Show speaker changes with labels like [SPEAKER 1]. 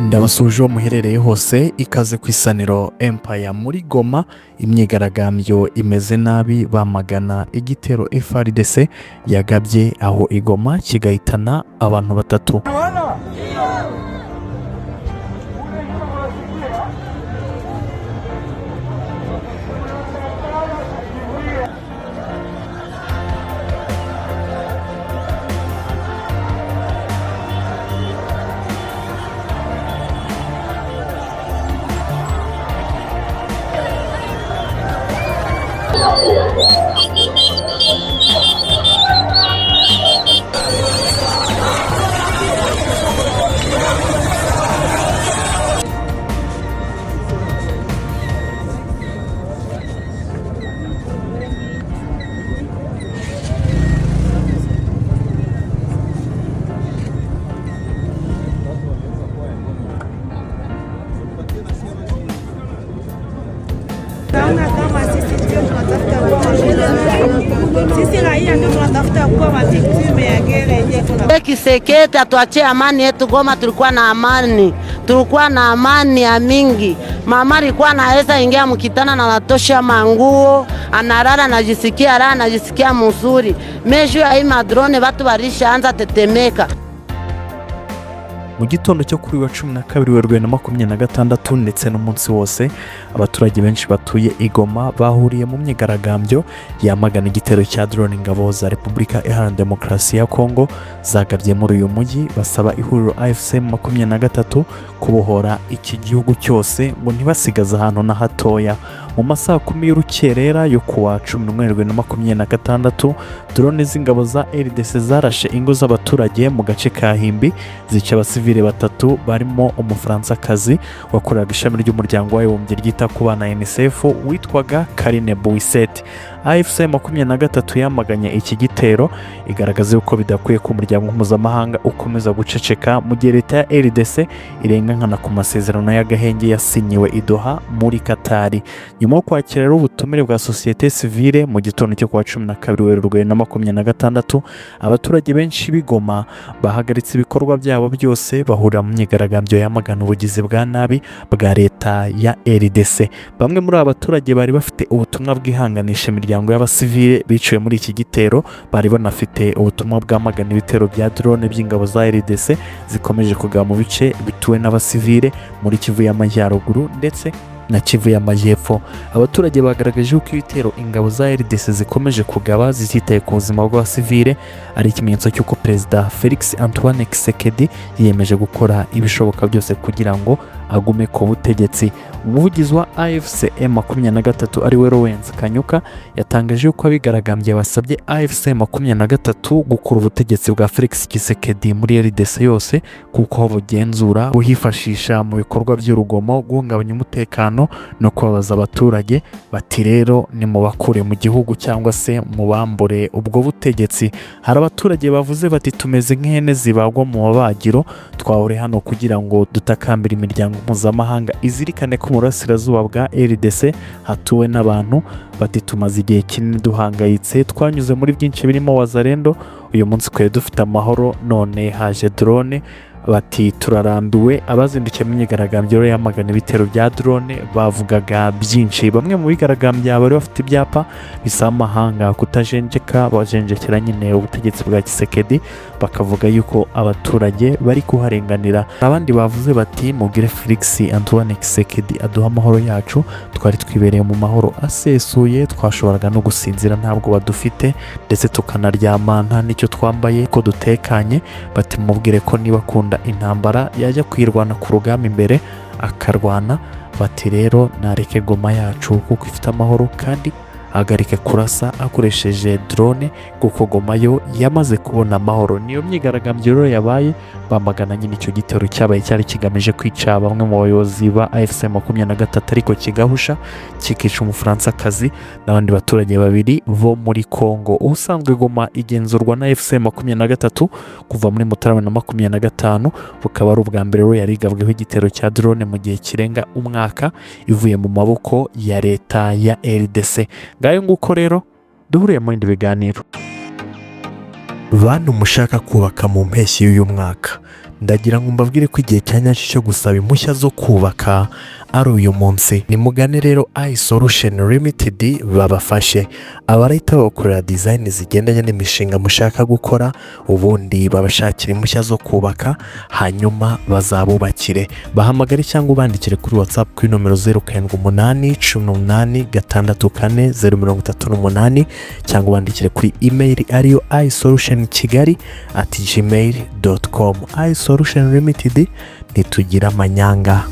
[SPEAKER 1] Ndabasuje muherereye hose ikaze ku Isaniro Empire muri Goma. Imyigaragambyo imeze nabi bamagana igitero FARDC yagabye aho igoma kigahitana abantu batatu.
[SPEAKER 2] Tshisekedi atuachie amani yetu. Goma tulikuwa na amani ya mingi. Mama alikuwa anaweza ingia mkitana na natosha manguo, anarara anajisikia raha, anajisikia mzuri. Meju ya hii madrone watu warishaanza tetemeka.
[SPEAKER 1] Mu gitondo cyo kuri wa 12 Werurwe 2026 ndetse n'umunsi wose abaturage benshi batuye igoma bahuriye mu myigaragambyo yamagana igitero cya drone ingabo za Repubulika Iharanira Demokarasi ya Kongo zagabye muri uyu mujyi, basaba ihuriro AFC 23 kubohora iki gihugu cyose ngo ntibasigaza ahantu na hatoya. Mu masaha 10 y'urukerera yo kuwa 11 Werurwe 2026 drone z'ingabo za RDC zarashe ingo z'abaturage mu gace ka Himbi zica abasivile batatu barimo umufransakazi wakoreraga ishami ry'umuryango w'abibumbye ryita ku bana UNICEF witwaga Karine Bouissette. AFC 23 yamaganye iki gitero igaragaza yuko bidakwiye ku muryango mpuzamahanga ukomeza guceceka mu gihe leta ya RDC irengankana ku masezerano y'agahenge yasinyiwe i Doha muri Katari. Nyuma yo kwakira ubutumire bwa societe civile mu gitondo cyo kuwa 12 Werurwe 2026 abaturage benshi b'Igoma bahagaritse ibikorwa byabo byose bahurira mu myigaragambyo yamagana ubugizi bwa nabi bwa leta ya RDC. Bamwe muri abaturage bari bafite ubutumwa bwihanganisha imiryango y'abasivile biciwe muri iki gitero, bari banafite ubutumwa bwamagana ibitero bya drone by'ingabo za RDC zikomeje kugaba mu bice bituwe n'abasivile muri Kivu y'Amajyaruguru ndetse na Kivu y'Amajyepfo. Abaturage bagaragaje uko ibitero ingabo za RDC zikomeje kugaba zititaye ku buzima bw'abasivile ari ikimenyetso cy'uko Perezida Felix Antoine Tshisekedi yiyemeje gukora ibishoboka byose kugira ngo agume ku butegetsi. Umuvugizi wa AFC M23 ari we Lawrence Kanyuka yatangaje uko abigaragambye basabye AFC M23 gukura ubutegetsi bwa Felix Tshisekedi muri RDC yose kuko bugenzura buhifashisha mu bikorwa by'urugomo, guhungabanya umutekano no kubabaza abaturage. Bati rero ni mu bakure mu gihugu cyangwa se mu bambure ubwo butegetsi. Hari abaturage bavuze bati tumeze nk'ihene zibagwa mu mabagiro, twahore hano kugira ngo dutakambira imiryango mpuzamahanga izirikane ko mu burasirazuba bwa RDC hatuwe n'abantu. Bati tumaze igihe kinini duhangayitse, twanyuze muri byinshi birimo wazarendo, uyu munsi kwere dufite amahoro, none haje drone. Bati turarambiwe. Abazindukiye mu myigaragambyo yamagana ibitero bya drone bavugaga byinshi. Bamwe mu bigaragambya bari bafite ibyapa bisaba amahanga kutajenjeka, bajenjekera nyine ubutegetsi bwa Tshisekedi, bakavuga yuko abaturage bari kuharenganira. Abandi bavuze bati mubwire Felix Antoine Tshisekedi aduha amahoro yacu, twari twibereye mu mahoro asesuye, twashoboraga no gusinzira ntabwo badufite ndetse tukanaryama nta nicyo twambaye ko dutekanye. Bati mubwire ko niba kunda intambara yajya kwirwana ku rugamba imbere akarwana. Bati rero nareke Goma yacu kuko ifite amahoro kandi ahagarike kurasa akoresheje drone kuko Goma yo yamaze kubona amahoro. Niyo myigaragambyo rero yabaye bamagana nyine icyo gitero cyabaye cyari kigamije kwica bamwe mu bayobozi ba AFC 23 ariko kigahusha kikica umufransakazi n'abandi baturage babiri bo muri Kongo. Ubusanzwe Goma igenzurwa na AFC 23 kuva muri Mutarama 2025, bukaba ari ubwa mbere rero yarigabweho igitero cya drone mu gihe kirenga umwaka ivuye mu maboko ya leta ya RDC. Ngayo nguko rero duhuriye mu bindi biganiro. bantu mushaka kubaka mu mpeshyi y'uyu mwaka, ndagira ngo mbabwire ko igihe cya nyacyo cyo gusaba impushya zo kubaka ari uyu munsi. Nimugane rero iSolution Limited babafashe, abarahita babakorera design zigendanye n'imishinga mushaka gukora, ubundi babashakira impushya zo kubaka hanyuma bazabubakire. Bahamagare cyangwa ubandikire kuri WhatsApp kuri nomero 0788186438 cyangwa ubandikire kuri email ariyo isolutionkigali@gmail.com. iSolution Limited ntitugira amanyanga.